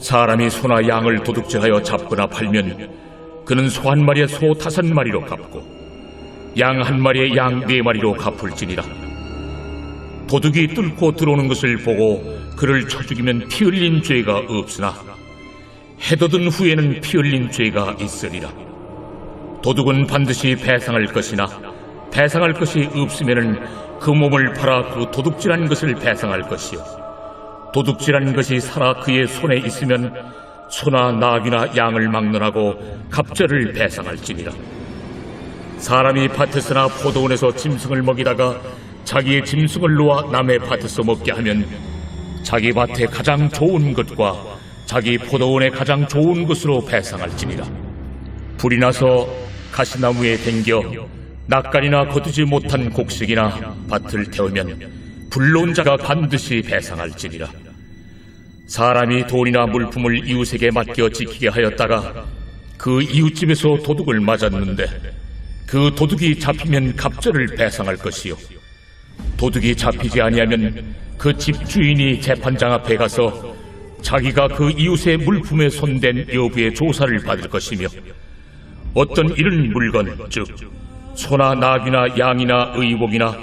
사람이 소나 양을 도둑질하여 잡거나 팔면 그는 소 한 마리에 소 5마리로 갚고 양 한 마리에 양 4마리로 갚을지니라. 도둑이 뚫고 들어오는 것을 보고 그를 쳐 죽이면 피 흘린 죄가 없으나 해돋은 후에는 피 흘린 죄가 있으리라. 도둑은 반드시 배상할 것이나 배상할 것이 없으면은 그 몸을 팔아 그 도둑질한 것을 배상할 것이요, 도둑질한 것이 살아 그의 손에 있으면 소나 나귀나 양을 막론하고 갑절을 배상할지니라. 사람이 밭에서나 포도원에서 짐승을 먹이다가 자기의 짐승을 놓아 남의 밭에서 먹게 하면 자기 밭에 가장 좋은 것과 자기 포도원에 가장 좋은 것으로 배상할지니라. 불이 나서 가시나무에 댕겨 낯가리나 거두지 못한 곡식이나 밭을 태우면 불러온 자가 반드시 배상할지니라. 사람이 돈이나 물품을 이웃에게 맡겨 지키게 하였다가 그 이웃집에서 도둑을 맞았는데 그 도둑이 잡히면 갑절을 배상할 것이요, 도둑이 잡히지 아니하면 그 집 주인이 재판장 앞에 가서 자기가 그 이웃의 물품에 손댄 여부의 조사를 받을 것이며, 어떤 이런 물건, 즉 소나 나귀나 양이나 의복이나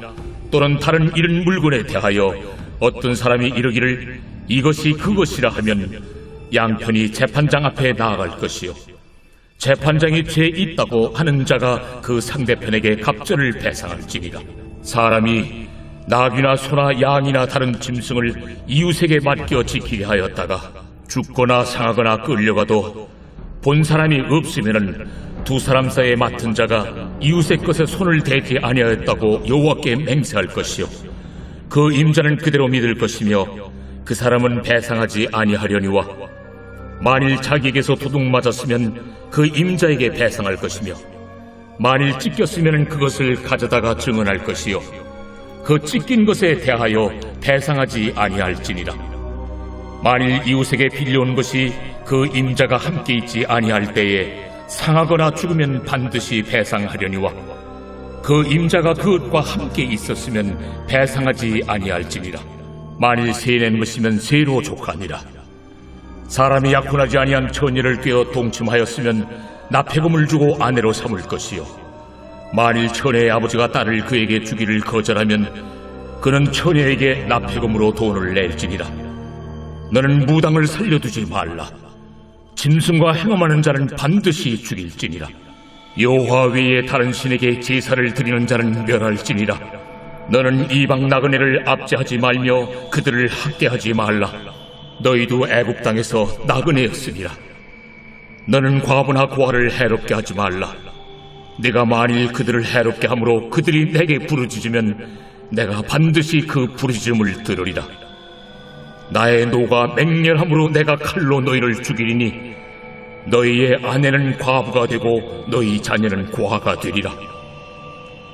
또는 다른 이런 물건에 대하여 어떤 사람이 이르기를 이것이 그것이라 하면 양편이 재판장 앞에 나아갈 것이요, 재판장이 죄 있다고 하는 자가 그 상대편에게 갑절을 배상할지니라. 사람이 나귀나 소나 양이나 다른 짐승을 이웃에게 맡겨 지키게 하였다가 죽거나 상하거나 끌려가도 본 사람이 없으면은 두 사람 사이에 맡은 자가 이웃의 것에 손을 대지 아니하였다고 여호와께 맹세할 것이요, 그 임자는 그대로 믿을 것이며 그 사람은 배상하지 아니하려니와, 만일 자기에게서 도둑 맞았으면 그 임자에게 배상할 것이며 만일 찢겼으면 그것을 가져다가 증언할 것이요, 그 찢긴 것에 대하여 배상하지 아니할지니라. 만일 이웃에게 빌려온 것이 그 임자가 함께 있지 아니할 때에 상하거나 죽으면 반드시 배상하려니와, 그 임자가 그것과 함께 있었으면 배상하지 아니할지니라. 만일 세낸 것이면 세로 족하니라. 사람이 약혼하지 아니한 처녀를 꿰어 동침하였으면 납폐금을 주고 아내로 삼을 것이요, 만일 처녀의 아버지가 딸을 그에게 주기를 거절하면 그는 처녀에게 납폐금으로 돈을 낼지니라. 너는 무당을 살려두지 말라. 짐승과 행함하는 자는 반드시 죽일지니라. 여호와 외에 다른 신에게 제사를 드리는 자는 멸할지니라. 너는 이방 나그네를 압제하지 말며 그들을 학대하지 말라. 너희도 애굽 땅에서 나그네였으니라. 너는 과부나 고아를 해롭게 하지 말라. 내가 만일 그들을 해롭게 함으로 그들이 내게 부르짖으면 내가 반드시 그 부르짖음을 들으리라. 나의 노가 맹렬함으로 내가 칼로 너희를 죽이리니 너희의 아내는 과부가 되고 너희 자녀는 고아가 되리라.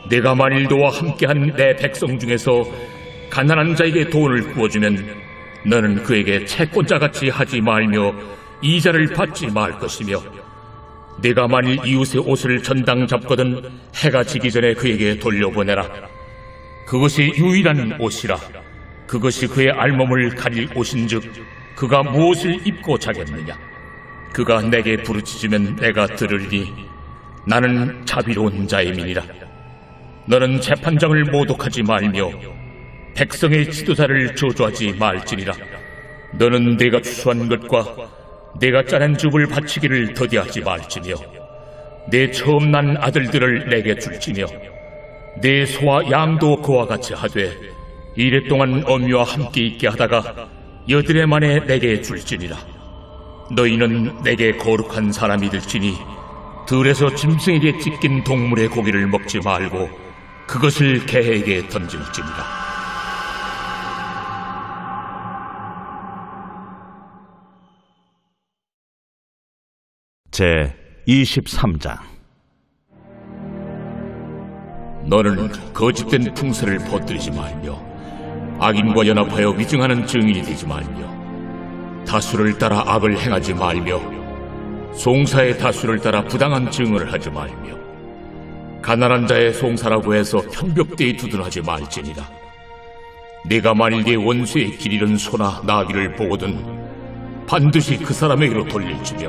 내가 만일 너와 함께한 내 백성 중에서 가난한 자에게 돈을 구워주면 너는 그에게 채권자같이 하지 말며 이자를 받지 말 것이며, 내가 만일 이웃의 옷을 전당 잡거든 해가 지기 전에 그에게 돌려보내라. 그것이 유일한 옷이라. 그것이 그의 알몸을 가릴 옷인즉 그가 무엇을 입고 자겠느냐. 그가 내게 부르짖으면 내가 들으리니 나는 자비로운 자임이니라. 너는 재판장을 모독하지 말며 백성의 지도자를 저주하지 말지니라. 너는 내가 추수한 것과 내가 짜낸 즙을 바치기를 더디하지 말지며 내 처음 난 아들들을 내게 줄지며 내 소와 양도 그와 같이 하되 이랫동안 어미와 함께 있게 하다가 여드레 만에 내게 줄지니라. 너희는 내게 거룩한 사람이 될지니 들에서 짐승에게 찢긴 동물의 고기를 먹지 말고 그것을 개에게 던질지니라. 제 23장. 너는 거짓된 풍설을 퍼뜨리지 말며 악인과 연합하여 위증하는 증인이 되지 말며 다수를 따라 악을 행하지 말며 송사의 다수를 따라 부당한 증언을 하지 말며 가난한 자의 송사라고 해서 편벽대에 두둔하지 말지니라. 네가 만일 네 원수의 길 잃은 소나 나귀를 보거든 반드시 그 사람에게로 돌릴지며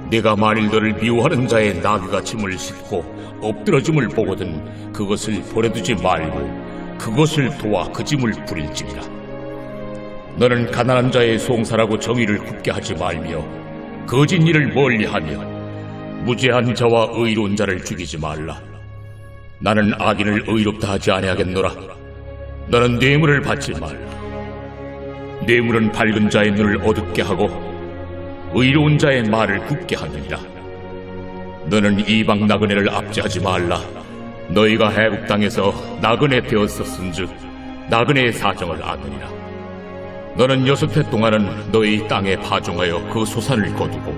내가 만일 너를 미워하는 자의 나귀가 짐을 싣고 엎드러짐을 보거든 그것을 버려두지 말고 그것을 도와 그 짐을 부릴지니라. 너는 가난한 자의 송사라고 정의를 굽게 하지 말며 거짓 일을 멀리하며 무죄한 자와 의로운 자를 죽이지 말라. 나는 악인을 의롭다 하지 아니하겠노라. 너는 뇌물을 받지 말라. 뇌물은 밝은 자의 눈을 어둡게 하고 의로운 자의 말을 굳게 하느니라. 너는 이방 나그네를 압제하지 말라. 너희가 애굽 땅에서 나그네 되었었은즉 나그네의 사정을 아느니라. 너는 6해 동안은 너희 땅에 파종하여 그 소산을 거두고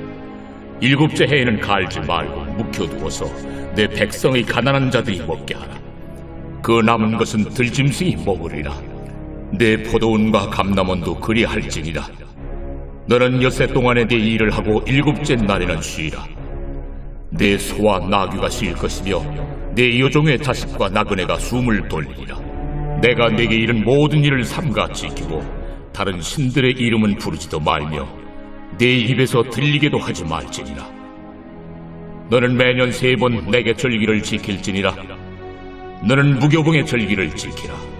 7째 해에는 갈지 말고 묵혀두어서 내 백성의 가난한 자들이 먹게 하라. 그 남은 것은 들짐승이 먹으리라. 내 포도원과 감람원도 그리할지니라. 너는 6해 동안에 내 일을 하고 7째 날에는 쉬라. 내 소와 나귀가 쉴 것이며 내 여종의 자식과 나그네가 숨을 돌리리라. 내가 네게 이른 모든 일을 삼가 지키고 다른 신들의 이름은 부르지도 말며 내 입에서 들리게도 하지 말지니라. 너는 매년 3번 내게 절기를 지킬지니라. 너는 무교봉의 절기를 지키라.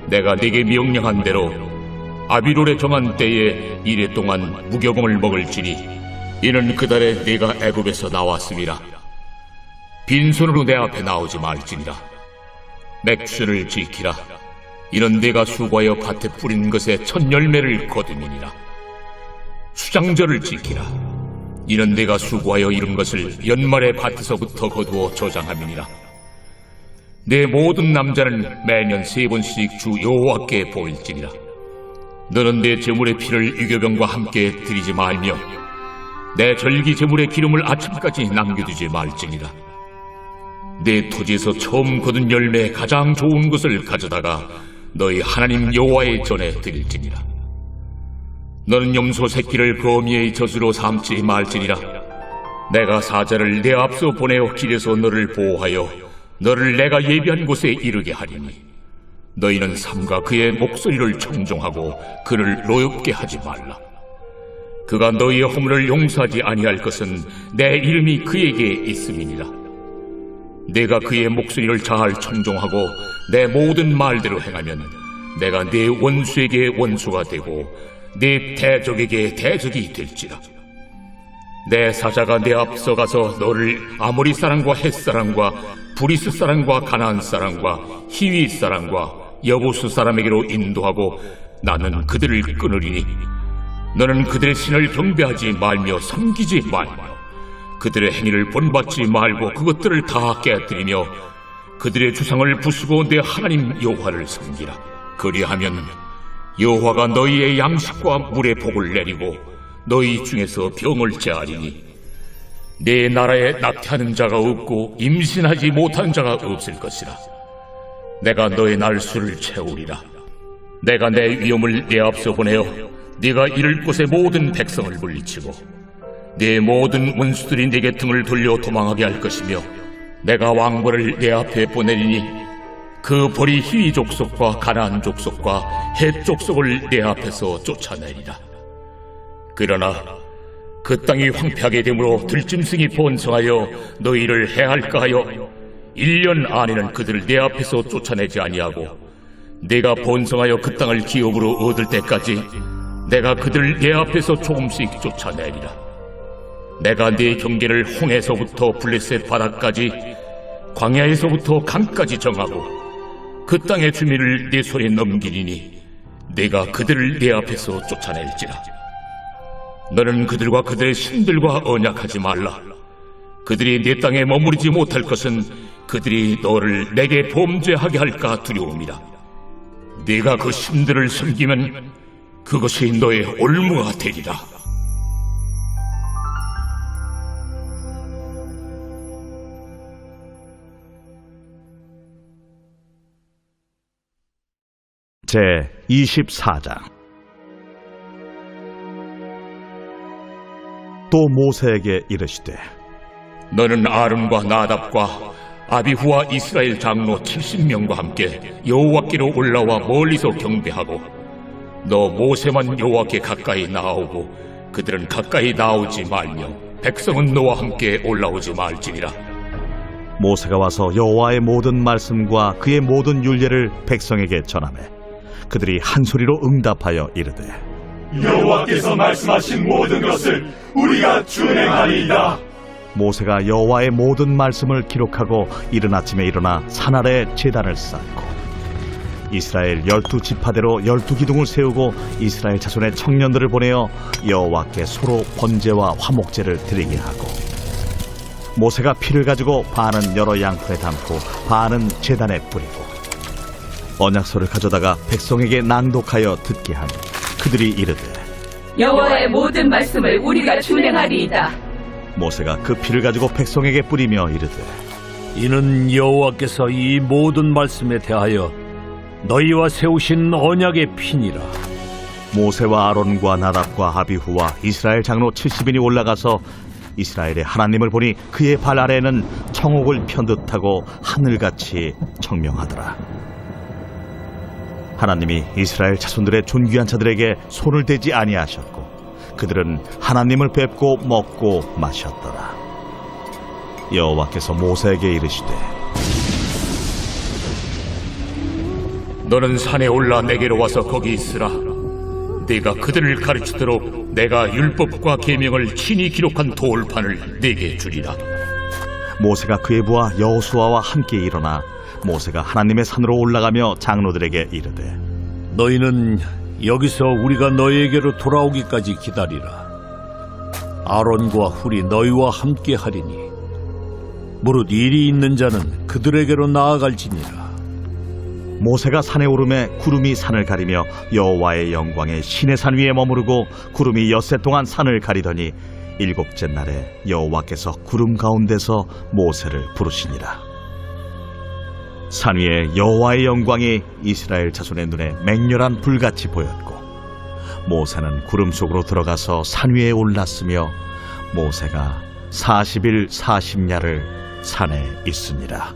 내가 네게 명령한 대로 아비롤에 정한 때에 1해 동안 무교봉을 먹을지니 이는 그달에 네가 애굽에서 나왔음이라. 빈손으로 내 앞에 나오지 말지니라. 맥주를 지키라. 이는 네가 수고하여 밭에 뿌린 것의 첫 열매를 거두니라. 수장절을 지키라. 이는 네가 수고하여 이룬 것을 연말에 밭에서부터 거두어 저장함이니라. 내 모든 남자는 매년 3번씩 주 여호와께 보일지니라. 너는 내 제물의 피를 유교병과 함께 드리지 말며 내 절기 제물의 기름을 아침까지 남겨두지 말지니라. 내 토지에서 처음 거둔 열매의 가장 좋은 것을 가져다가 너희 하나님 여호와의 전에 드릴지니라. 너는 염소 새끼를 거미의 젖으로 삼지 말지니라. 내가 사자를 내 앞서 보내어 길에서 너를 보호하여 너를 내가 예비한 곳에 이르게 하리니 너희는 삼가 그의 목소리를 청종하고 그를 노엽게 하지 말라. 그가 너희의 허물을 용서하지 아니할 것은 내 이름이 그에게 있음이니라. 내가 그의 목소리를 잘 청종하고 내 모든 말대로 행하면 내가 네 원수에게 원수가 되고 네 대적에게 대적이 될지라. 내 사자가 내 앞서 가서 너를 아모리 사람과 헷 사람과 브리스 사람과 가나안 사람과 히위 사람과 여부수 사람에게로 인도하고 나는 그들을 끊으리니 너는 그들의 신을 경배하지 말며 섬기지 말며 그들의 행위를 본받지 말고 그것들을 다 깨뜨리며 그들의 주상을 부수고 내 하나님 여호와를 섬기라. 그리하면 여호와가 너희의 양식과 물의 복을 내리고 너희 중에서 병을 제하리니 내 나라에 낙태하는 자가 없고 임신하지 못하는 자가 없을 것이라. 내가 너의 날수를 채우리라. 내가 내 위엄을 내 앞서 보내어 네가 이를 곳의 모든 백성을 물리치고 네 모든 원수들이 네게 등을 돌려 도망하게 할 것이며 내가 왕벌을 내 앞에 보내리니 그 벌이 히위 족속과 가나안 족속과 헷 족속을 내 앞에서 쫓아내리라. 그러나 그 땅이 황폐하게 되므로 들짐승이 번성하여 너희를 해할까 하여 1년 안에는 그들을 내 앞에서 쫓아내지 아니하고 내가 번성하여 그 땅을 기업으로 얻을 때까지 내가 그들을 내 앞에서 조금씩 쫓아내리라. 내가 네 경계를 홍해서부터 블레셋 바다까지 광야에서부터 강까지 정하고 그 땅의 주민을 네 손에 넘기리니 내가 그들을 내 앞에서 쫓아낼지라. 너는 그들과 그들의 신들과 언약하지 말라. 그들이 네 땅에 머무르지 못할 것은 그들이 너를 내게 범죄하게 할까 두려움이라. 네가 그 신들을 섬기면 그것이 너의 올무가 되리라. 제 24장. 또 모세에게 이르시되 너는 아론과 나답과 아비후와 이스라엘 장로 70명과 함께 여호와께로 올라와 멀리서 경배하고 너 모세만 여호와께 가까이 나아오고 그들은 가까이 나오지 말며 백성은 너와 함께 올라오지 말지니라. 모세가 와서 여호와의 모든 말씀과 그의 모든 율례를 백성에게 전하매 그들이 한 소리로 응답하여 이르되 여호와께서 말씀하신 모든 것을 우리가 준행하리이다. 모세가 여호와의 모든 말씀을 기록하고 이른 아침에 일어나 산 아래에 제단을 쌓고 이스라엘 12지파대로 12기둥을 세우고 이스라엘 자손의 청년들을 보내어 여호와께 소로 번제와 화목제를 드리게 하고 모세가 피를 가지고 반은 여러 양푼에 담고 반은 제단에 뿌리고 언약서를 가져다가 백성에게 낭독하여 듣게 하니 그들이 이르되 여호와의 모든 말씀을 우리가 준행하리이다. 모세가 그 피를 가지고 백성에게 뿌리며 이르되 이는 여호와께서 이 모든 말씀에 대하여 너희와 세우신 언약의 피니라. 모세와 아론과 나답과 아비후와 이스라엘 장로 70인이 올라가서 이스라엘의 하나님을 보니 그의 발 아래에는 청옥을 편듯하고 하늘같이 청명하더라. 하나님이 이스라엘 자손들의 존귀한 자들에게 손을 대지 아니하셨고 그들은 하나님을 뵙고 먹고 마셨더라. 여호와께서 모세에게 이르시되 너는 산에 올라 내게로 와서 거기 있으라. 네가 그들을 가르치도록 내가 율법과 계명을 친히 기록한 돌판을 네게 주리라. 모세가 그의 부하 여호수아와 함께 일어나 모세가 하나님의 산으로 올라가며 장로들에게 이르되 너희는 여기서 우리가 너희에게로 돌아오기까지 기다리라. 아론과 훌이 너희와 함께 하리니 무릇 일이 있는 자는 그들에게로 나아갈지니라. 모세가 산에 오르매 구름이 산을 가리며 여호와의 영광에 시내산 위에 머무르고 구름이 엿새 동안 산을 가리더니 일곱째 날에 여호와께서 구름 가운데서 모세를 부르시니라. 산 위에 여호와의 영광이 이스라엘 자손의 눈에 맹렬한 불같이 보였고 모세는 구름 속으로 들어가서 산 위에 올랐으며 모세가 40일 40야를 산에 있으니라.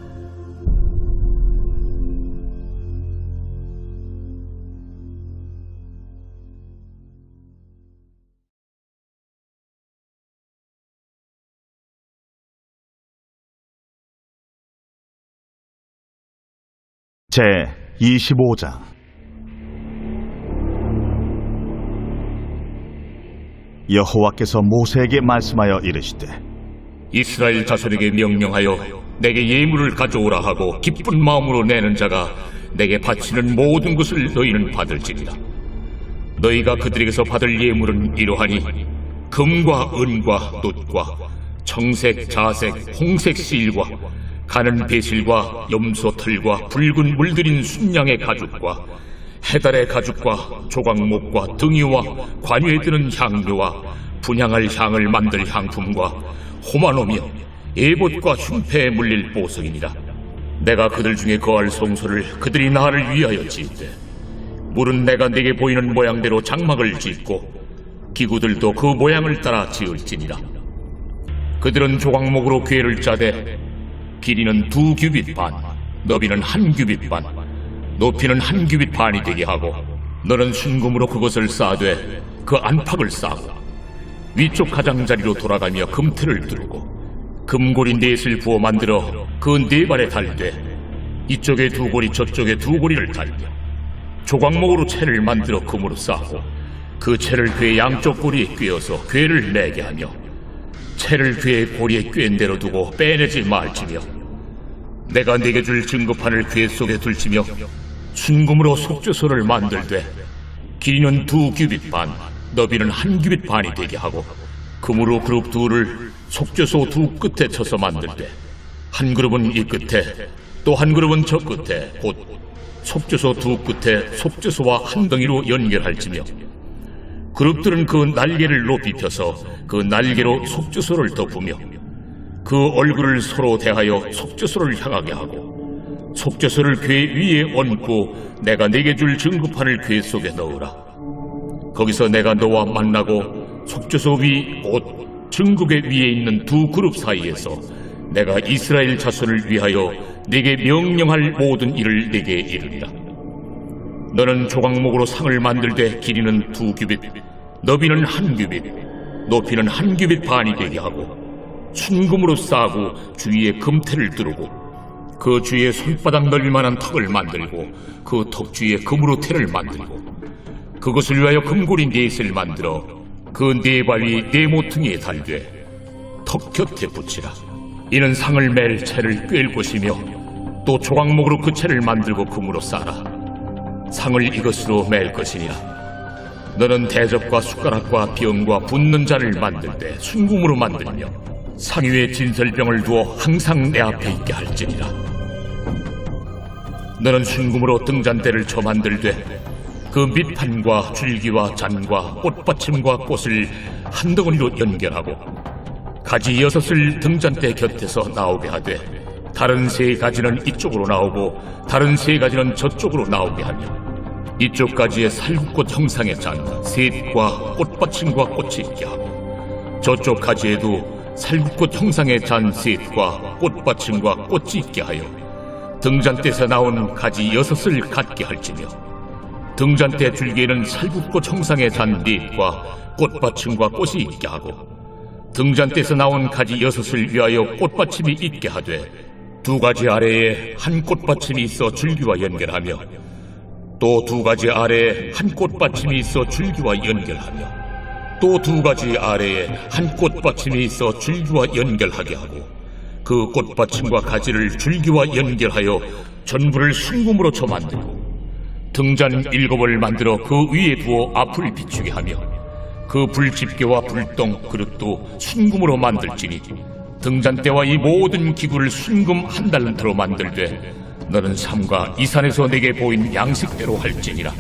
제 25장 여호와께서 모세에게 말씀하여 이르시되 이스라엘 자손에게 명령하여 내게 예물을 가져오라 하고 기쁜 마음으로 내는 자가 내게 바치는 모든 것을 너희는 받을지니라. 너희가 그들에게서 받을 예물은 이러하니 금과 은과 놋과 청색, 자색, 홍색 실과 가는 배실과 염소 털과 붉은 물들인 순양의 가죽과 해달의 가죽과 조각목과 등유와 관유에 드는 향료와 분향할 향을 만들 향품과 호마노며 에봇과 흉패에 물릴 보석이니라. 내가 그들 중에 거할 성소를 그들이 나를 위하여 짓되 물은 내가 네게 보이는 모양대로 장막을 짓고 기구들도 그 모양을 따라 지을지니라. 그들은 조각목으로 궤를 짜되 길이는 2규빗 반, 너비는 1규빗 반, 높이는 1규빗 반이 되게 하고 너는 순금으로 그것을 싸되 그 안팎을 싸고 위쪽 가장자리로 돌아가며 금틀을 뚫고 금고리 넷을 부어 만들어 그 네 발에 달되 이쪽에 2고리 저쪽에 2고리를 달며 조각목으로 채를 만들어 금으로 싸고 그 채를 궤 양쪽 고리에 꿰어서 궤를 내게 하며 채를 궤의 고리에 꿰인 대로 두고 빼내지 말지며 내가 네게 줄 증거판을 궤 속에 둘지며 순금으로 속죄소를 만들되 길이는 2규빗 반, 너비는 1규빗 반이 되게 하고 금으로 그룹 둘을 속죄소 2 끝에 쳐서 만들되 한 그룹은 이 끝에 또 한 그룹은 저 끝에 곧 속죄소 2 끝에 속죄소와 한 덩이로 연결할지며 그룹들은 그 날개를 높이 펴서 그 날개로 속죄소를 덮으며 그 얼굴을 서로 대하여 속죄소를 향하게 하고 속죄소를 궤 위에 얹고 내가 네게 줄 증거판을 궤 속에 넣으라. 거기서 내가 너와 만나고 속죄소 위 옷 증거궤 위에 있는 2 그룹 사이에서 내가 이스라엘 자손을 위하여 네게 명령할 모든 일을 네게 이르리라. 너는 조각목으로 상을 만들 때 길이는 2규빗, 너비는 1규빗, 높이는 한 규빗 반이 되게 하고 순금으로 싸고 주위에 금태를 두르고 그 주위에 손바닥 넓이만한 턱을 만들고 그 턱 주위에 금으로 태를 만들고 그것을 위하여 금고리 넷을 만들어 그 네 발이 네 모퉁이에 달되 턱 곁에 붙이라. 이는 상을 맬 채를 꿰을 것이며 또 조각목으로 그 채를 만들고 금으로 싸라. 상을 이것으로 맬 것이니라. 너는 대접과 숟가락과 병과 붓는 잔을 만들 때 순금으로 만들며 상 위에 진설병을 두어 항상 내 앞에 있게 할지니라. 너는 순금으로 등잔대를 쳐 만들되 그 밑판과 줄기와 잔과 꽃받침과 꽃을 한 덩어리로 연결하고 가지 6을 등잔대 곁에서 나오게 하되 다른 3가지는 이쪽으로 나오고 다른 3가지는 저쪽으로 나오게 하며 이쪽 가지에 살구꽃 형상의 잔 셋과 꽃받침과 꽃이 있게 하고 저쪽 가지에도 살구꽃 형상의 잔 셋과 꽃받침과 꽃이 있게 하여 등잔대에서 나온 가지 6을 갖게 할지며 등잔대 줄기에는 살구꽃 형상의 잔 넷과 꽃받침과 꽃이 있게 하고 등잔대에서 나온 가지 6을 위하여 꽃받침이 있게 하되 2가지 아래에 한 꽃받침이 있어 줄기와 연결하며 또 2가지 아래에 한 꽃받침이 있어 줄기와 연결하며 또 2가지 아래에 한 꽃받침이 있어 줄기와 연결하게 하고 그 꽃받침과 가지를 줄기와 연결하여 전부를 순금으로 쳐 만들고 등잔 7을 만들어 그 위에 두어 앞을 비추게 하며 그 불집게와 불똥 그릇도 순금으로 만들지니 등잔대와 이 모든 기구를 순금 한 달란트로 만들되 너는 삼가 이 산에서 내게 보인 양식대로 할지니라.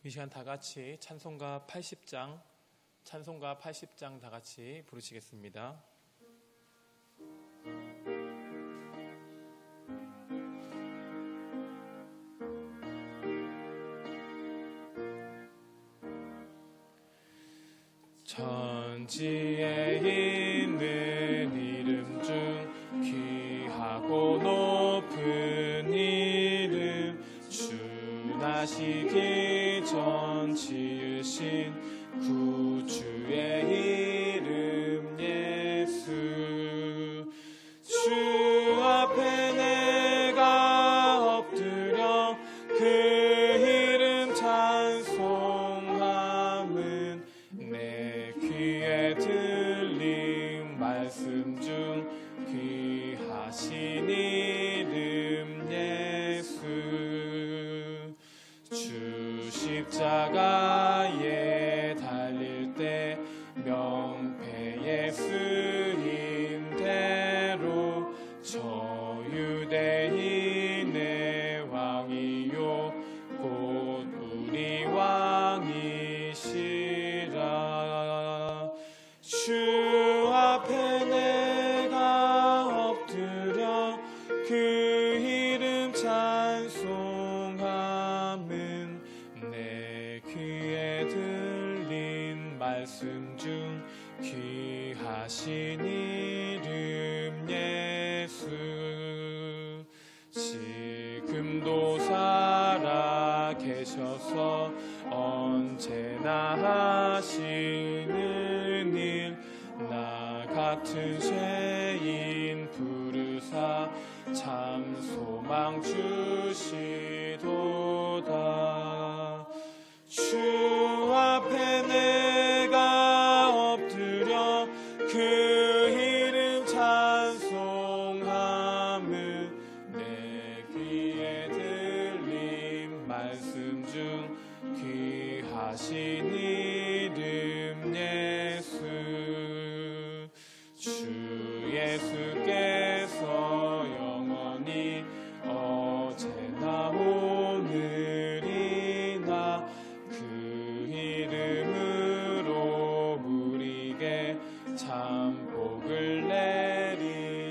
이 시간 다 같이 찬송가 80장 다 같이 부르시겠습니다. 천지에 있는 이름 중 귀하고 높은 이름 주 나시기 전 지으신 구주의 이름 예수 주 앞에 내가 엎드려 그 이름 찬송함은 내 귀에 들린 말씀 중 귀하신 이름 예수 주 십자가에 달릴 때 명패에 쓰인 대로 저 유대인의 왕이요 곧 우리 왕이시라 주 앞에 내가 엎드려 그 이름 찬송함은 내 귀에 들린 말씀 중 귀하신 이름 예수 지금도 살아 계셔서 언제나 하시는 일 나 같은 죄인 부르사 참 소망 주시도다 주 앞에 내가 엎드려 그 이름 찬송함은 내 귀에 들린 말씀 중 귀하신 이름 예수 주 예수께서 영원히 어제나 오늘이나 그 이름으로 우리에게 참 복을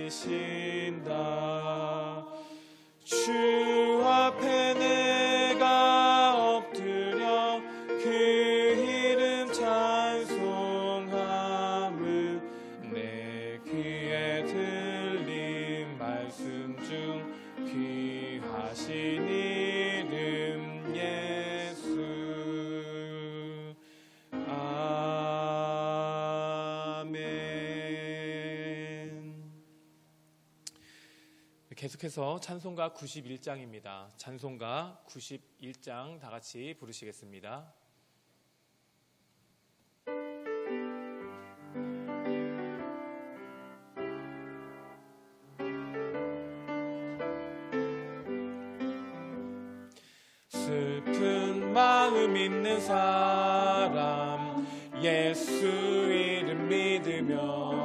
내리신다 주 앞에 내가 엎드려 그 이름 찬송함은 내 귀에 들린 말씀 중 귀하신 이름 예수 계속해서 찬송가 91장입니다. 찬송가 91장 다 같이 부르시겠습니다. 슬픈 마음 있는 사람 예수 이름 믿으면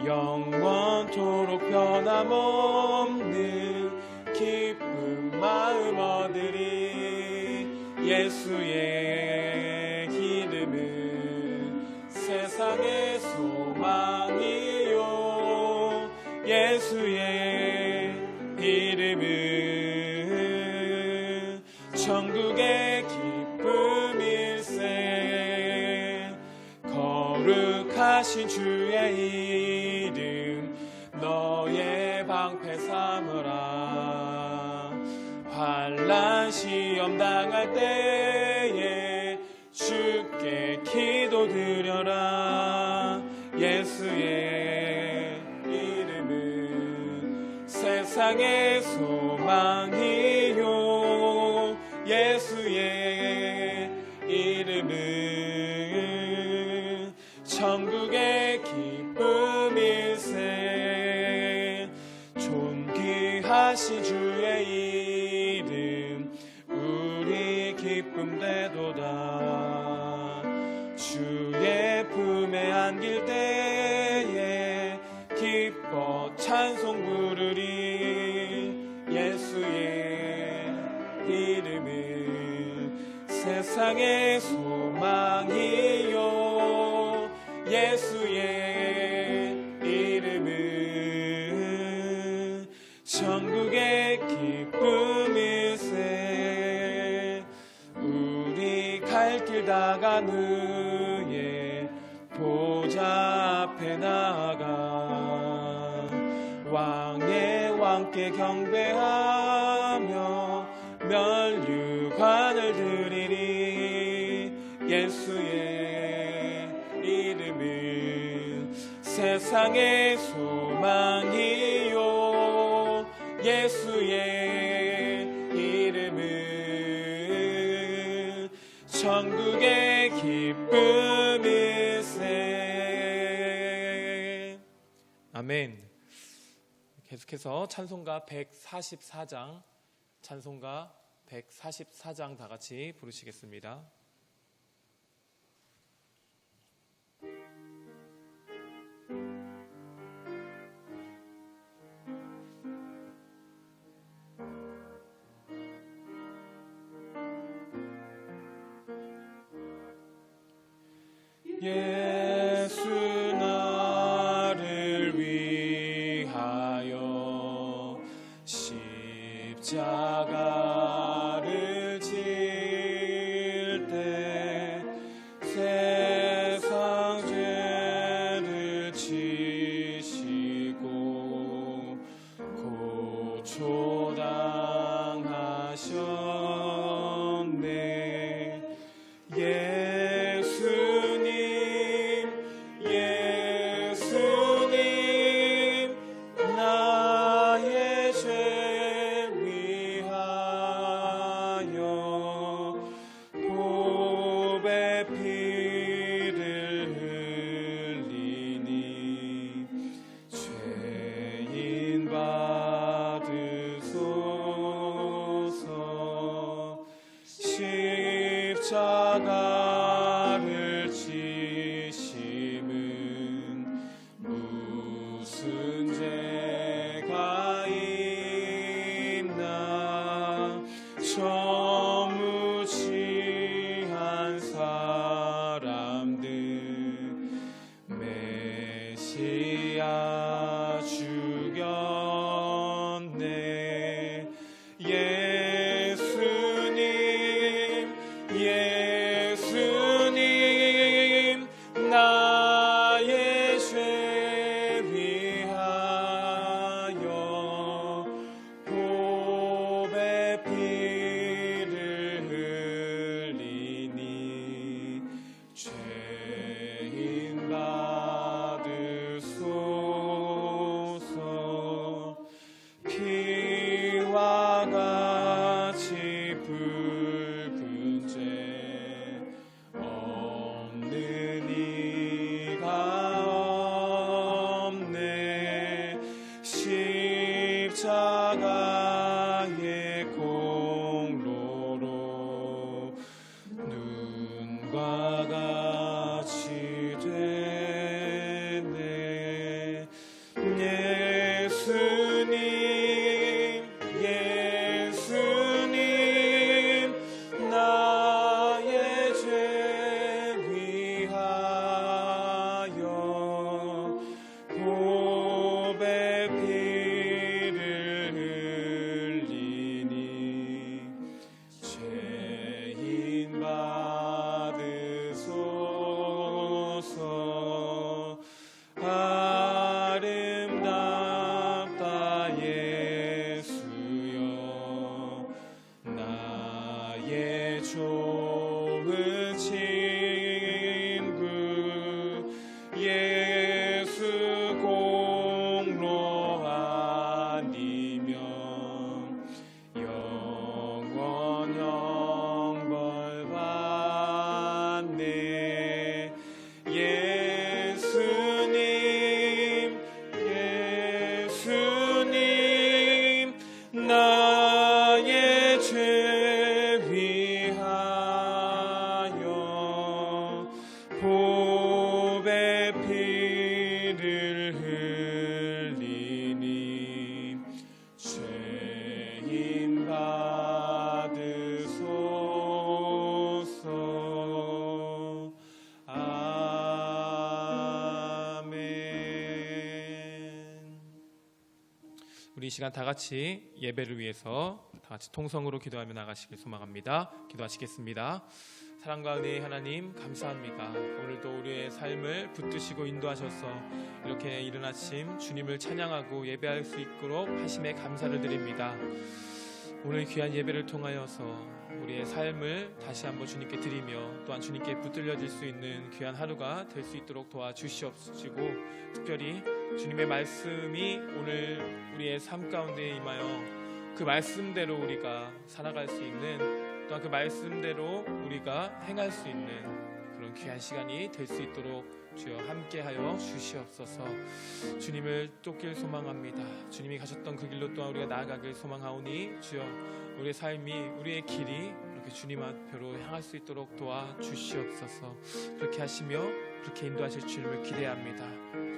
영원토록 변함없는 기쁜 마음 얻으리. 예수의 이름은 세상의 소망이요 예수의 이름은 천국의 기쁨일세. 거룩하신 주의 이름 너의 방패 삼으라. 환난 시험 당할 때에 주께 기도드려라. 예수의 이름은 세상의 소망이요 예수의 이름은 천국의 기쁨일세. 존귀하신 주의 이름 우리 기쁨 되도다. 주의 품에 안길 때에 기뻐 찬송 부르리. 예수의 이름은 세상의 소망이요 예수의 이름은 천국의 기쁨일세. 우리 갈 길 다간 후에 보좌 앞에 나아가 왕의 왕께 경배하며 면류관을 드리리. 예수의 이름은 세상의 소망이요 예수의 이름은 천국의 기쁨일세. 아멘. 계속해서 찬송가 144장 찬송가 144장 다 같이 부르시겠습니다. 예수 나를 위하여 십자가를 질 때 세상 죄를 지시고 고초당하셨네. 예수님 나의 죄 위하여 보배 피를 흘리니 죄인 받으소서. 십자가를 지심은 무슨 죄가 있나. 저 무지한 사람들 메시아 죽였네. 예수님 십자가의 공로로 눈과 같이 되네. 예수님 나의 죄 위하여 보배 피를 흘리니 죄인 받으소서. 아름답다 예수여 나의 좋은 친구. 예수 공로 아니면 영원 형벌 받네. 예수님 나의 죄 위하여 보배 피를 흘리니 죄인 받으소서. 아멘. 우리 이 시간 다 같이 예배를 위해서 다 같이 통성으로 기도하며 나가시길 소망합니다. 기도하시겠습니다. 사랑과 은혜의 하나님 감사합니다. 오늘도 우리의 삶을 붙드시고 인도하셔서 이렇게 이른 아침 주님을 찬양하고 예배할 수 있도록 하심에 감사를 드립니다. 오늘 귀한 예배를 통하여서 우리의 삶을 다시 한번 주님께 드리며 또한 주님께 붙들려질 수 있는 귀한 하루가 될 수 있도록 도와주시옵시고, 특별히 주님의 말씀이 오늘 우리의 삶 가운데 임하여 그 말씀대로 우리가 살아갈 수 있는, 또한 그 말씀대로 우리가 행할 수 있는 그런 귀한 시간이 될 수 있도록 주여 함께하여 주시옵소서. 주님을 쫓길 소망합니다. 주님이 가셨던 그 길로 또한 우리가 나아가길 소망하오니 주여 우리의 삶이, 우리의 길이 이렇게 주님 앞으로 향할 수 있도록 도와주시옵소서. 그렇게 하시며 그렇게 인도하실 주님을 기대합니다.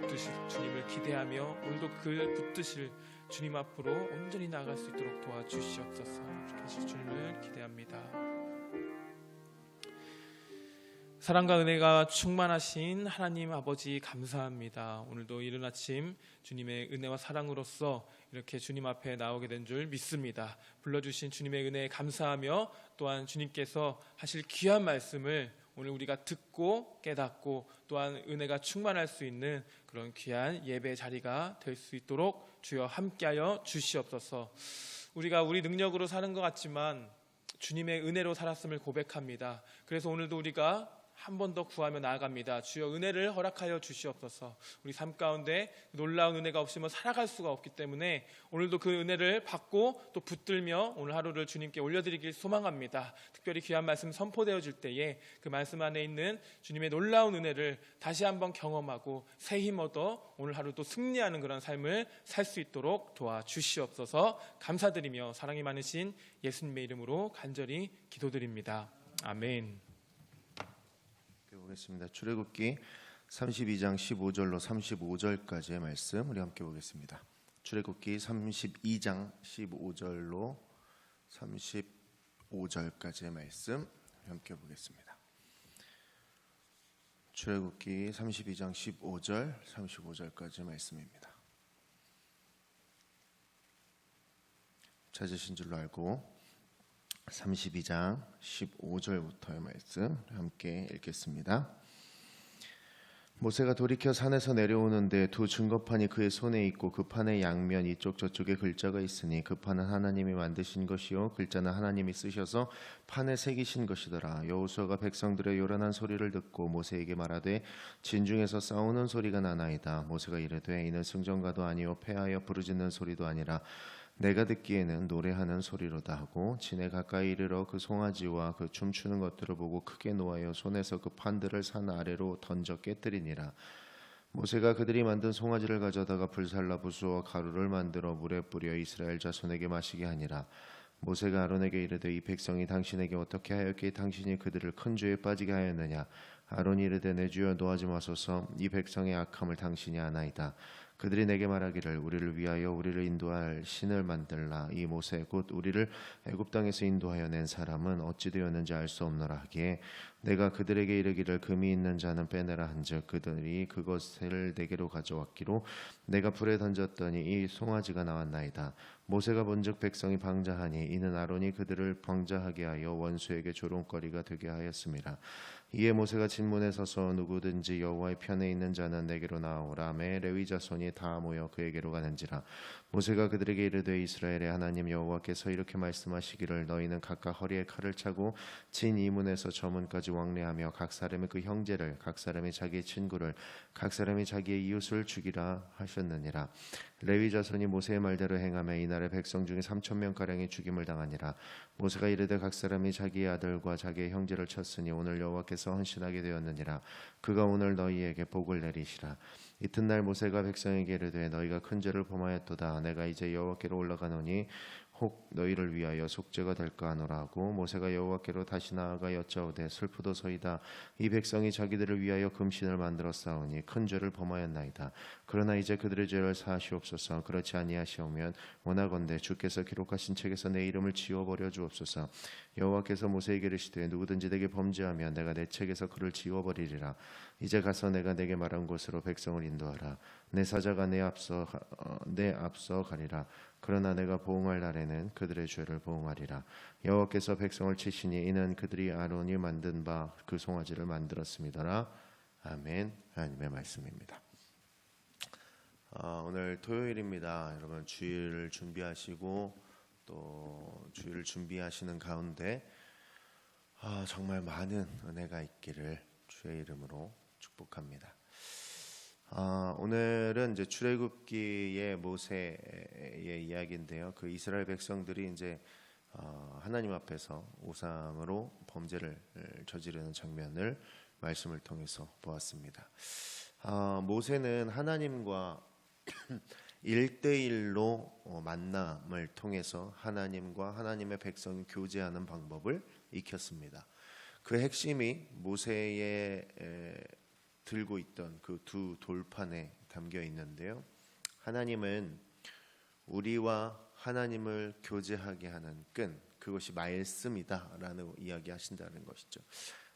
붙드실 주님을 기대하며 오늘도 그 붙드실 주님 앞으로 온전히 나아갈 수 있도록 도와주시옵소서. 그렇게 하실 주님을 기대합니다. 사랑과 은혜가 충만하신 하나님 아버지 감사합니다. 오늘도 이른 아침 주님의 은혜와 사랑으로서 이렇게 주님 앞에 나오게 된 줄 믿습니다. 불러주신 주님의 은혜에 감사하며 또한 주님께서 하실 귀한 말씀을 오늘 우리가 듣고 깨닫고 또한 은혜가 충만할 수 있는 그런 귀한 예배 자리가 될 수 있도록 주여 함께하여 주시옵소서. 우리가 우리 능력으로 사는 것 같지만 주님의 은혜로 살았음을 고백합니다. 그래서 오늘도 우리가 한 번 더 구하며 나아갑니다. 주여 은혜를 허락하여 주시옵소서. 우리 삶 가운데 놀라운 은혜가 없으면 살아갈 수가 없기 때문에 오늘도 그 은혜를 받고 또 붙들며 오늘 하루를 주님께 올려드리길 소망합니다. 특별히 귀한 말씀 선포되어질 때에 그 말씀 안에 있는 주님의 놀라운 은혜를 다시 한번 경험하고 새 힘 얻어 오늘 하루도 승리하는 그런 삶을 살 수 있도록 도와주시옵소서. 감사드리며 사랑이 많으신 예수님의 이름으로 간절히 기도드립니다. 아멘. 보겠습니다. 출애굽기 32장 15절로 35절까지의 말씀 우리 함께 보겠습니다. 출애굽기 32장 15절로 35절까지의 말씀 우리 함께 보겠습니다. 출애굽기 32장 15절 35절까지의 말씀입니다. 찾으신 줄로 알고 32장 15절부터의 말씀 함께 읽겠습니다. 모세가 돌이켜 산에서 내려오는데 두 증거판이 그의 손에 있고 그 판의 양면 이쪽 저쪽에 글자가 있으니 그 판은 하나님이 만드신 것이요 글자는 하나님이 쓰셔서 판에 새기신 것이더라. 여호수아가 백성들의 요란한 소리를 듣고 모세에게 말하되 진중에서 싸우는 소리가 나나이다. 모세가 이르되 이는 승전가도 아니요 패하여 부르짖는 소리도 아니라 내가 듣기에는 노래하는 소리로다 하고 진에 가까이 이르러 그 송아지와 그 춤추는 것들을 보고 크게 노하여 손에서 그 판들을 산 아래로 던져 깨뜨리니라. 모세가 그들이 만든 송아지를 가져다가 불살라 부수어 가루를 만들어 물에 뿌려 이스라엘 자손에게 마시게 하니라. 모세가 아론에게 이르되 이 백성이 당신에게 어떻게 하였기에 당신이 그들을 큰 죄에 빠지게 하였느냐. 아론이 이르되 내 주여 노하지 마소서. 이 백성의 악함을 당신이 아나이다. 그들이 내게 말하기를 우리를 위하여 우리를 인도할 신을 만들라. 이 모세 곧 우리를 애굽 땅에서 인도하여 낸 사람은 어찌 되었는지 알 수 없노라 하기에 내가 그들에게 이르기를 금이 있는 자는 빼내라 한즉 그들이 그것을 내게로 가져왔기로 내가 불에 던졌더니 이 송아지가 나왔나이다. 모세가 본즉 백성이 방자하니 이는 아론이 그들을 방자하게 하여 원수에게 조롱거리가 되게 하였음이라. 이에 모세가 진문에 서서 누구든지 여호와의 편에 있는 자는 내게로 나오라 하매 레위 자손이 다 모여 그에게로 가는지라. 모세가 그들에게 이르되 이스라엘의 하나님 여호와께서 이렇게 말씀하시기를 너희는 각각 허리에 칼을 차고 진 이문에서 저 문까지 왕래하며 각 사람이 그 형제를 각 사람이 자기의 친구를 각 사람이 자기의 이웃을 죽이라 하셨느니라. 레위 자손이 모세의 말대로 행하며 이날에 백성 중에 3,000명 가량이 죽임을 당하니라. 모세가 이르되 각 사람이 자기의 아들과 자기의 형제를 쳤으니 오늘 여호와께서 헌신하게 되었느니라. 그가 오늘 너희에게 복을 내리시라. 이튿날 모세가 백성에게 이르되 너희가 큰 죄를 범하였도다. 내가 이제 여호와께로 올라가노니 혹 너희를 위하여 속죄가 될까 하노라 하고 모세가 여호와께로 다시 나아가 여짜오되 슬프도소이다. 이 백성이 자기들을 위하여 금신을 만들어 싸우니 큰 죄를 범하였나이다. 그러나 이제 그들의 죄를 사하시옵소서. 그렇지 아니하시오면 원하건대 주께서 기록하신 책에서 내 이름을 지워버려 주옵소서. 여호와께서 모세에게 이르시되 누구든지 내게 범죄하면 내가 내 책에서 그를 지워버리리라. 이제 가서 내가 내게 말한 곳으로 백성을 인도하라. 내 사자가 내 앞서 가리라. 그러나 내가 보응할 날에는 그들의 죄를 보응하리라. 여호와께서 백성을 치시니 이는 그들이 아론이 만든 바 그 송아지를 만들었음이더라. 아멘. 하나님의 말씀입니다. 오늘 토요일입니다. 여러분 주일을 준비하시고 또 주일을 준비하시는 가운데 정말 많은 은혜가 있기를 주의 이름으로 축복합니다. 오늘은 이제 출애굽기의 모세의 이야기인데요. 그 이스라엘 백성들이 이제 하나님 앞에서 우상으로 범죄를 저지르는 장면을 말씀을 통해서 보았습니다. 모세는 하나님과 1대1로 만남을 통해서 하나님과 하나님의 백성이 교제하는 방법을 익혔습니다. 그 핵심이 모세의 들고 있던 그 두 돌판에 담겨 있는데요. 하나님은 우리와 하나님을 교제하게 하는 끈, 그것이 말씀이다라는 이야기하신다는 것이죠.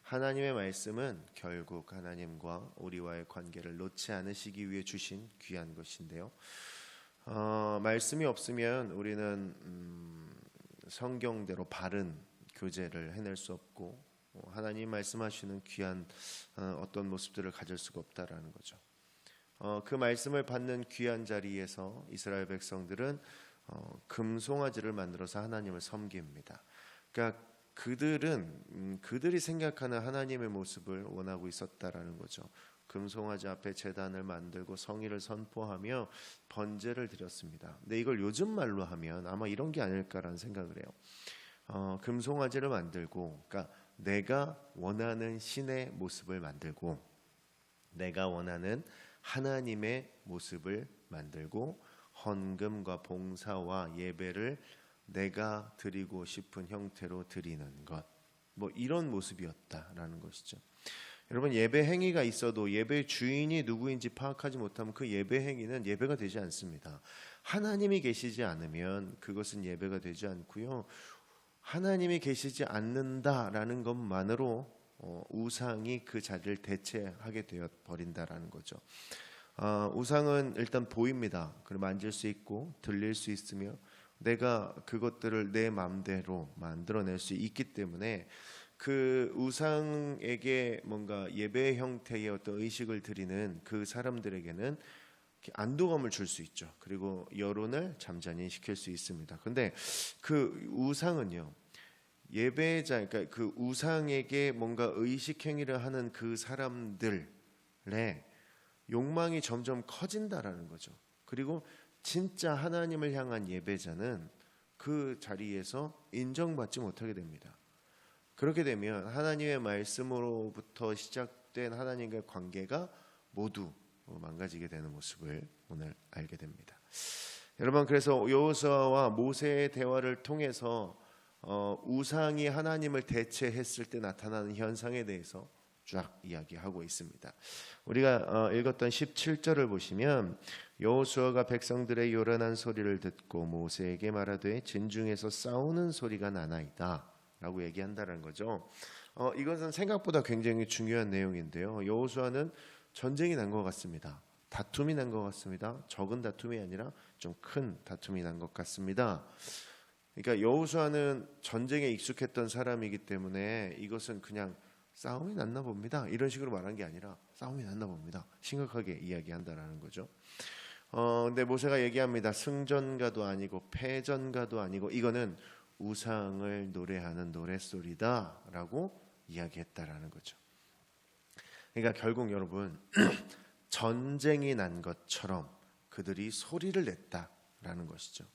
하나님의 말씀은 결국 하나님과 우리와의 관계를 놓지 않으시기 위해 주신 귀한 것인데요. 말씀이 없으면 우리는 성경대로 바른 교제를 해낼 수 없고 하나님 말씀하시는 귀한 어떤 모습들을 가질 수가 없다라는 거죠. 그 말씀을 받는 귀한 자리에서 이스라엘 백성들은 금송아지를 만들어서 하나님을 섬깁니다. 그러니까 그들이 생각하는 하나님의 모습을 원하고 있었다라는 거죠. 금송아지 앞에 제단을 만들고 성의를 선포하며 번제를 드렸습니다. 근데 이걸 요즘 말로 하면 아마 이런 게 아닐까라는 생각을 해요. 금송아지를 만들고, 그러니까 내가 원하는 신의 모습을 만들고 내가 원하는 하나님의 모습을 만들고 헌금과 봉사와 예배를 내가 드리고 싶은 형태로 드리는 것, 뭐 이런 모습이었다라는 것이죠. 여러분, 예배 행위가 있어도 예배 주인이 누구인지 파악하지 못하면 그 예배 행위는 예배가 되지 않습니다. 하나님이 계시지 않으면 그것은 예배가 되지 않고요. 하나님이 계시지 않는다라는 것만으로 우상이 그 자리를 대체하게 되어 버린다라는 거죠. 우상은 일단 보입니다. 그리고 만질 수 있고 들릴 수 있으며 내가 그것들을 내 마음대로 만들어낼 수 있기 때문에 그 우상에게 뭔가 예배 형태의 어떤 의식을 드리는 그 사람들에게는 안도감을 줄 수 있죠. 그리고 여론을 잠잠히 시킬 수 있습니다. 그런데 그 우상은요, 예배자, 그러니까 그 우상에게 뭔가 의식 행위를 하는 그 사람들의 욕망이 점점 커진다라는 거죠. 그리고 진짜 하나님을 향한 예배자는 그 자리에서 인정받지 못하게 됩니다. 그렇게 되면 하나님의 말씀으로부터 시작된 하나님과의 관계가 모두 망가지게 되는 모습을 오늘 알게 됩니다. 여러분, 그래서 여호수아와 모세의 대화를 통해서 우상이 하나님을 대체했을 때 나타나는 현상에 대해서 쫙 이야기하고 있습니다. 우리가 읽었던 17절을 보시면 여호수아가 백성들의 요란한 소리를 듣고 모세에게 말하되 진중에서 싸우는 소리가 나나이다 라고 얘기한다는 거죠. 이것은 생각보다 굉장히 중요한 내용인데요. 여호수아는 전쟁이 난 것 같습니다. 다툼이 난 것 같습니다. 적은 다툼이 아니라 좀 큰 다툼이 난 것 같습니다. 그러니까 여호수아는 전쟁에 익숙했던 사람이기 때문에 이것은 그냥 싸움이 났나 봅니다. 이런 식으로 말한 게 아니라 싸움이 났나 봅니다. 심각하게 이야기한다라는 거죠. 근데 모세가 얘기합니다. 승전가도 아니고 패전가도 아니고 이거는 우상을 노래하는 노랫소리다라고 이야기했다라는 거죠. 그러니까 결국 여러분 전쟁이 난 것처럼 그들이 소리를 냈다라는 것이죠.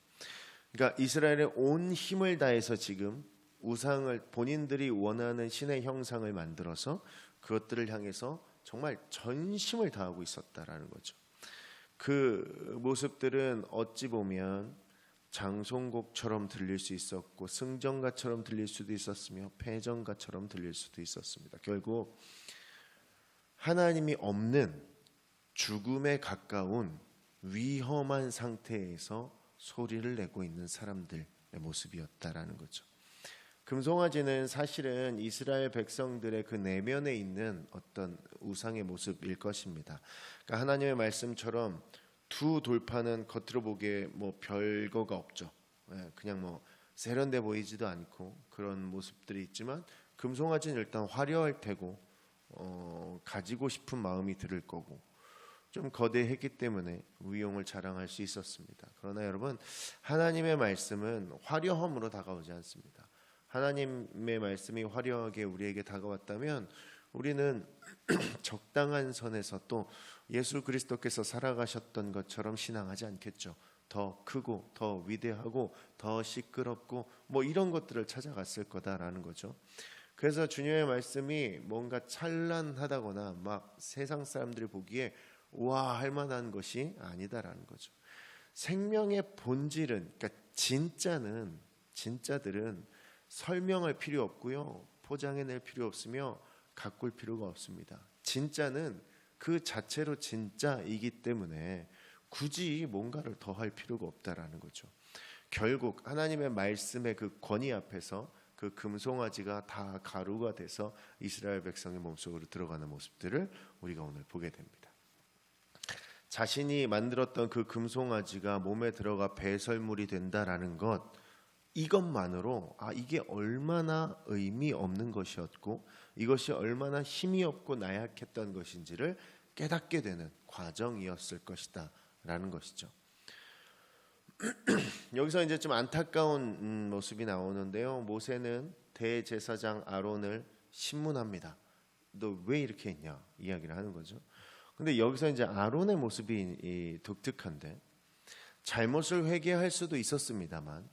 그러니까 이스라엘의 온 힘을 다해서 지금 우상을 본인들이 원하는 신의 형상을 만들어서 그것들을 향해서 정말 전심을 다하고 있었다라는 거죠. 그 모습들은 어찌 보면 장송곡처럼 들릴 수 있었고 승전가처럼 들릴 수도 있었으며 패전가처럼 들릴 수도 있었습니다. 결국 하나님이 없는 죽음에 가까운 위험한 상태에서 소리를 내고 있는 사람들의 모습이었다라는 거죠. 금송아지는 사실은 이스라엘 백성들의 그 내면에 있는 어떤 우상의 모습일 것입니다. 그러니까 하나님의 말씀처럼 두 돌파는 겉으로 보기에 뭐 별거가 없죠. 그냥 뭐 세련돼 보이지도 않고 그런 모습들이 있지만 금송아지는 일단 화려할 테고 가지고 싶은 마음이 들을 거고 좀 거대했기 때문에 위용을 자랑할 수 있었습니다. 그러나 여러분 하나님의 말씀은 화려함으로 다가오지 않습니다. 하나님의 말씀이 화려하게 우리에게 다가왔다면 우리는 적당한 선에서 또 예수 그리스도께서 살아가셨던 것처럼 신앙하지 않겠죠. 더 크고 더 위대하고 더 시끄럽고 뭐 이런 것들을 찾아갔을 거다라는 거죠. 그래서 주님의 말씀이 뭔가 찬란하다거나 막 세상 사람들이 보기에 우와 할 만한 것이 아니다라는 거죠. 생명의 본질은 그러니까 진짜들은 설명할 필요 없고요. 포장해낼 필요 없으며 가꿀 필요가 없습니다. 진짜는 그 자체로 진짜이기 때문에 굳이 뭔가를 더 할 필요가 없다라는 거죠. 결국 하나님의 말씀의 그 권위 앞에서 그 금송아지가 다 가루가 돼서 이스라엘 백성의 몸속으로 들어가는 모습들을 우리가 오늘 보게 됩니다. 자신이 만들었던 그 금송아지가 몸에 들어가 배설물이 된다라는 것 이것만으로 이게 얼마나 의미 없는 것이었고 이것이 얼마나 힘이 없고 나약했던 것인지를 깨닫게 되는 과정이었을 것이다 라는 것이죠. 여기서 이제 좀 안타까운 모습이 나오는데요. 모세는 대제사장 아론을 신문합니다. 너 왜 이렇게 했냐 이야기를 하는 거죠. 근데 여기서 이제 아론의 모습이 독특한데 잘못을 회개할 수도 있었습니다만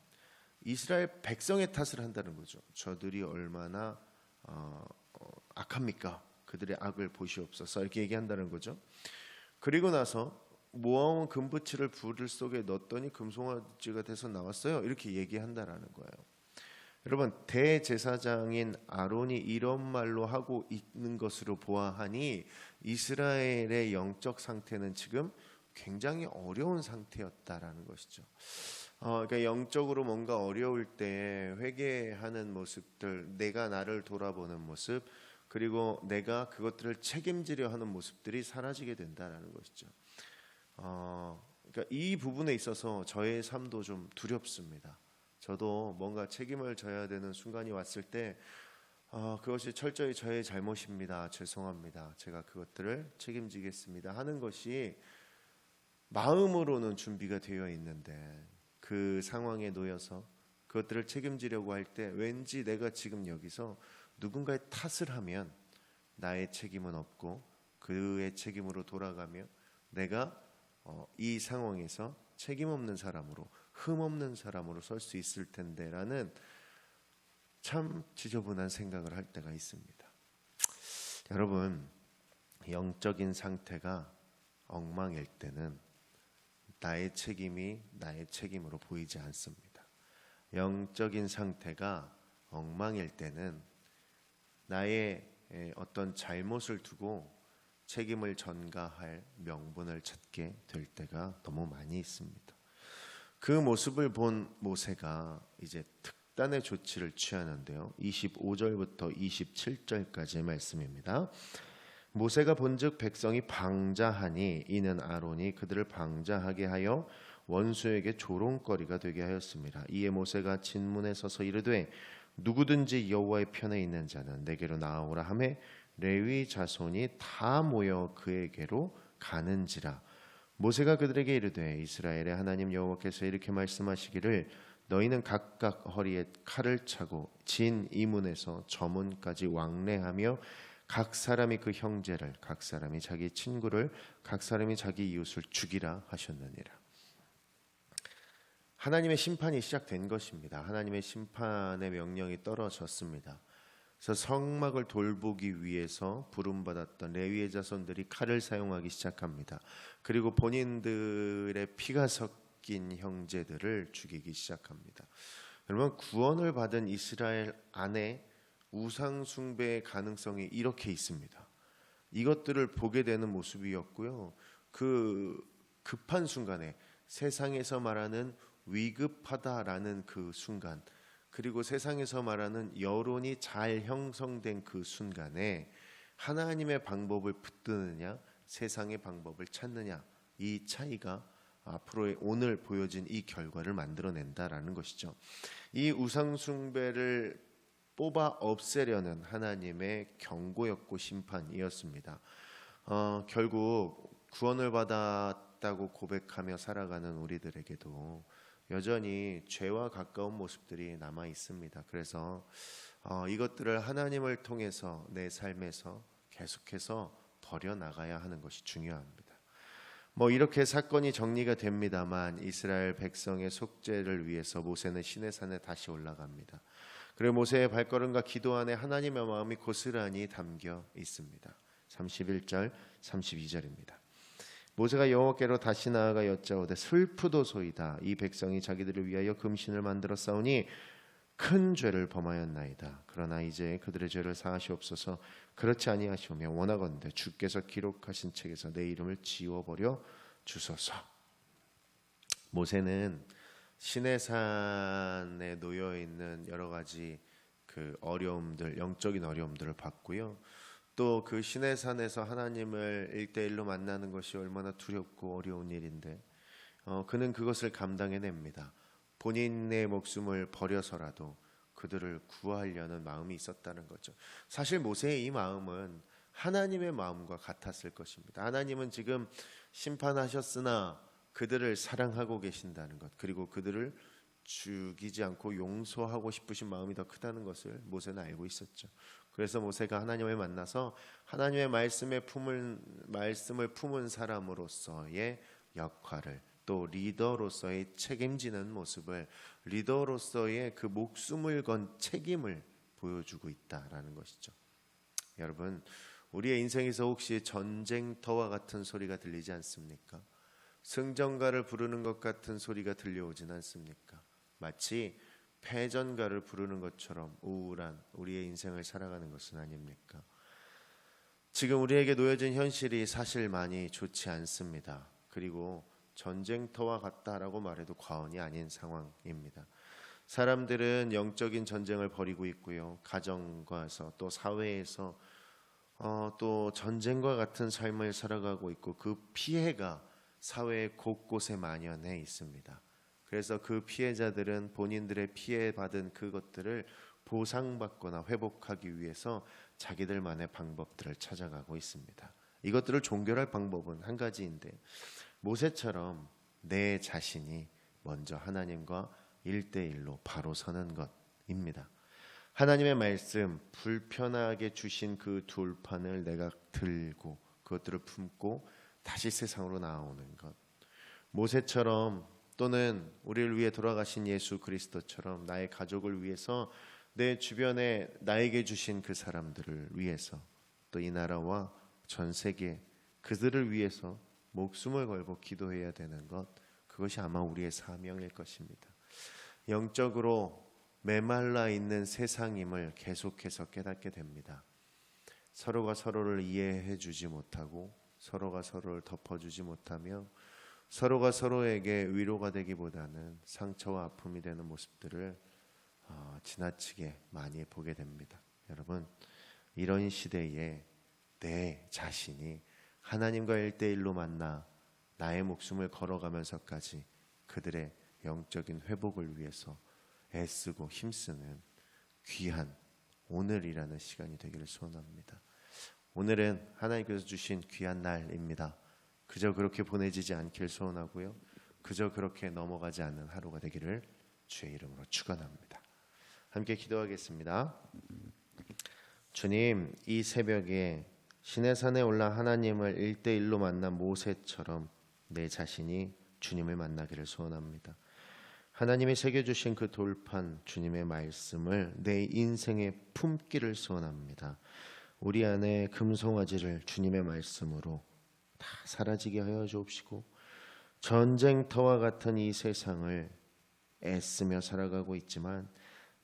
이스라엘 백성의 탓을 한다는 거죠. 저들이 얼마나 악합니까? 그들의 악을 보시옵소서 이렇게 얘기한다는 거죠. 그리고 나서 모아온 금붙이를 불 속에 넣었더니 금송아지가 돼서 나왔어요. 이렇게 얘기한다라는 거예요. 여러분 대제사장인 아론이 이런 말로 하고 있는 것으로 보아하니 이스라엘의 영적 상태는 지금 굉장히 어려운 상태였다라는 것이죠. 그러니까 영적으로 뭔가 어려울 때 회개하는 모습들, 내가 나를 돌아보는 모습, 그리고 내가 그것들을 책임지려 하는 모습들이 사라지게 된다라는 것이죠. 그러니까 이 부분에 있어서 저의 삶도 좀 두렵습니다. 저도 뭔가 책임을 져야 되는 순간이 왔을 때 그것이 철저히 저의 잘못입니다. 죄송합니다. 제가 그것들을 책임지겠습니다. 하는 것이 마음으로는 준비가 되어 있는데 그 상황에 놓여서 그것들을 책임지려고 할 때 왠지 내가 지금 여기서 누군가의 탓을 하면 나의 책임은 없고 그의 책임으로 돌아가며 내가 이 상황에서 책임 없는 사람으로 흠 없는 사람으로 설 수 있을 텐데라는 참 지저분한 생각을 할 때가 있습니다. 여러분 영적인 상태가 엉망일 때는 나의 책임이 나의 책임으로 보이지 않습니다. 영적인 상태가 엉망일 때는 나의 어떤 잘못을 두고 책임을 전가할 명분을 찾게 될 때가 너무 많이 있습니다. 그 모습을 본 모세가 이제 특단의 조치를 취하는데요. 25절부터 27절까지의 말씀입니다. 모세가 본즉 백성이 방자하니 이는 아론이 그들을 방자하게 하여 원수에게 조롱거리가 되게 하였습니다. 이에 모세가 진문에 서서 이르되 누구든지 여호와의 편에 있는 자는 내게로 나아오라 하매 레위 자손이 다 모여 그에게로 가는지라. 모세가 그들에게 이르되 이스라엘의 하나님 여호와께서 이렇게 말씀하시기를 너희는 각각 허리에 칼을 차고 진 이문에서 저문까지 왕래하며 각 사람이 그 형제를, 각 사람이 자기 친구를, 각 사람이 자기 이웃을 죽이라 하셨느니라. 하나님의 심판이 시작된 것입니다. 하나님의 심판의 명령이 떨어졌습니다. 그래서 성막을 돌보기 위해서 부름받았던 레위의 자손들이 칼을 사용하기 시작합니다. 그리고 본인들의 피가 섞인 형제들을 죽이기 시작합니다. 여러분, 구원을 받은 이스라엘 안에 우상 숭배의 가능성이 이렇게 있습니다. 이것들을 보게 되는 모습이었고요. 그 급한 순간에 세상에서 말하는 위급하다라는 그 순간, 그리고 세상에서 말하는 여론이 잘 형성된 그 순간에 하나님의 방법을 붙드느냐 세상의 방법을 찾느냐, 이 차이가 앞으로의 오늘 보여진 이 결과를 만들어낸다라는 것이죠. 이 우상 숭배를 뽑아 없애려는 하나님의 경고였고 심판이었습니다. 결국 구원을 받았다고 고백하며 살아가는 우리들에게도 여전히 죄와 가까운 모습들이 남아 있습니다. 그래서 이것들을 하나님을 통해서 내 삶에서 계속해서 버려나가야 하는 것이 중요합니다. 이렇게 사건이 정리가 됩니다만 이스라엘 백성의 속죄를 위해서 모세는 시내산에 다시 올라갑니다. 그리고 모세의 발걸음과 기도 안에 하나님의 마음이 고스란히 담겨 있습니다. 31절, 32절입니다. 모세가 여호와께로 다시 나아가 여짜오되 슬프도소이다. 이 백성이 자기들을 위하여 금신을 만들어 싸우니 큰 죄를 범하였나이다. 그러나 이제 그들의 죄를 사하시옵소서. 그렇지 아니하시오며 원하건대 주께서 기록하신 책에서 내 이름을 지워버려 주소서. 모세는 시내산에 놓여 있는 여러 가지 그 어려움들, 영적인 어려움들을 봤고요. 또 그 시내산에서 하나님을 1대1로 만나는 것이 얼마나 두렵고 어려운 일인데 그는 그것을 감당해냅니다. 본인의 목숨을 버려서라도 그들을 구하려는 마음이 있었다는 거죠. 사실 모세의 이 마음은 하나님의 마음과 같았을 것입니다. 하나님은 지금 심판하셨으나 그들을 사랑하고 계신다는 것, 그리고 그들을 죽이지 않고 용서하고 싶으신 마음이 더 크다는 것을 모세는 알고 있었죠. 그래서 모세가 하나님을 만나서 하나님의 말씀을 품은 사람으로서의 역할을, 또 리더로서의 책임지는 모습을, 리더로서의 그 목숨을 건 책임을 보여주고 있다라는 것이죠. 여러분, 우리의 인생에서 혹시 전쟁터와 같은 소리가 들리지 않습니까? 승전가를 부르는 것 같은 소리가 들려오진 않습니까? 마치 패전가를 부르는 것처럼 우울한 우리의 인생을 살아가는 것은 아닙니까? 지금 우리에게 놓여진 현실이 사실 많이 좋지 않습니다. 그리고 전쟁터와 같다라고 말해도 과언이 아닌 상황입니다. 사람들은 영적인 전쟁을 벌이고 있고요. 가정과서 또 사회에서 또 전쟁과 같은 삶을 살아가고 있고 그 피해가 사회 곳곳에 만연해 있습니다. 그래서 그 피해자들은 본인들의 피해받은 그것들을 보상받거나 회복하기 위해서 자기들만의 방법들을 찾아가고 있습니다. 이것들을 종결할 방법은 한 가지인데 모세처럼 내 자신이 먼저 하나님과 1대1로 바로 서는 것입니다. 하나님의 말씀, 불편하게 주신 그 돌판을 내가 들고 그것들을 품고 다시 세상으로 나오는 것. 모세처럼 또는 우리를 위해 돌아가신 예수 그리스도처럼 나의 가족을 위해서, 내 주변에 나에게 주신 그 사람들을 위해서, 또 이 나라와 전 세계 그들을 위해서 목숨을 걸고 기도해야 되는 것, 그것이 아마 우리의 사명일 것입니다. 영적으로 메말라 있는 세상임을 계속해서 깨닫게 됩니다. 서로가 서로를 이해해 주지 못하고 서로가 서로를 덮어주지 못하며 서로가 서로에게 위로가 되기보다는 상처와 아픔이 되는 모습들을 지나치게 많이 보게 됩니다. 여러분, 이런 시대에 내 자신이 하나님과 1대1로 만나 나의 목숨을 걸어가면서까지 그들의 영적인 회복을 위해서 애쓰고 힘쓰는 귀한 오늘이라는 시간이 되기를 소원합니다. 오늘은 하나님께서 주신 귀한 날입니다. 그저 그렇게 보내지지 않길 소원하고요. 그저 그렇게 넘어가지 않는 하루가 되기를 주의 이름으로 축원합니다. 함께 기도하겠습니다. 주님, 이 새벽에 시내산에 올라 하나님을 1대1로 만난 모세처럼 내 자신이 주님을 만나기를 소원합니다. 하나님이 새겨주신 그 돌판 주님의 말씀을 내 인생에 품기를 소원합니다. 우리 안에 금송아지를 주님의 말씀으로 다 사라지게 하여 주옵시고 전쟁터와 같은 이 세상을 애쓰며 살아가고 있지만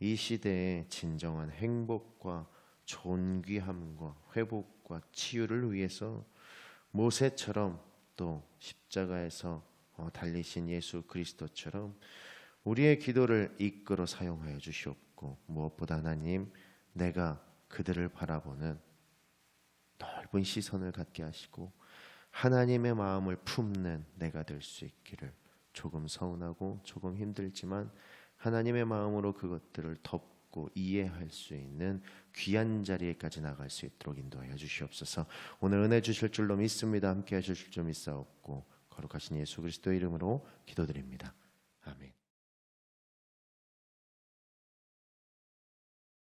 이 시대의 진정한 행복과 존귀함과 회복과 치유를 위해서 모세처럼 또 십자가에서 달리신 예수 그리스도처럼 우리의 기도를 이끌어 사용하여 주시옵고 무엇보다 하나님, 내가 그들을 바라보는 넓은 시선을 갖게 하시고 하나님의 마음을 품는 내가 될 수 있기를, 조금 서운하고 조금 힘들지만 하나님의 마음으로 그것들을 덮고 이해할 수 있는 귀한 자리에까지 나갈 수 있도록 인도하여 주시옵소서. 오늘 은혜 주실 줄로 믿습니다. 함께 하실 줄 믿사옵고 거룩하신 예수 그리스도의 이름으로 기도드립니다. 아멘.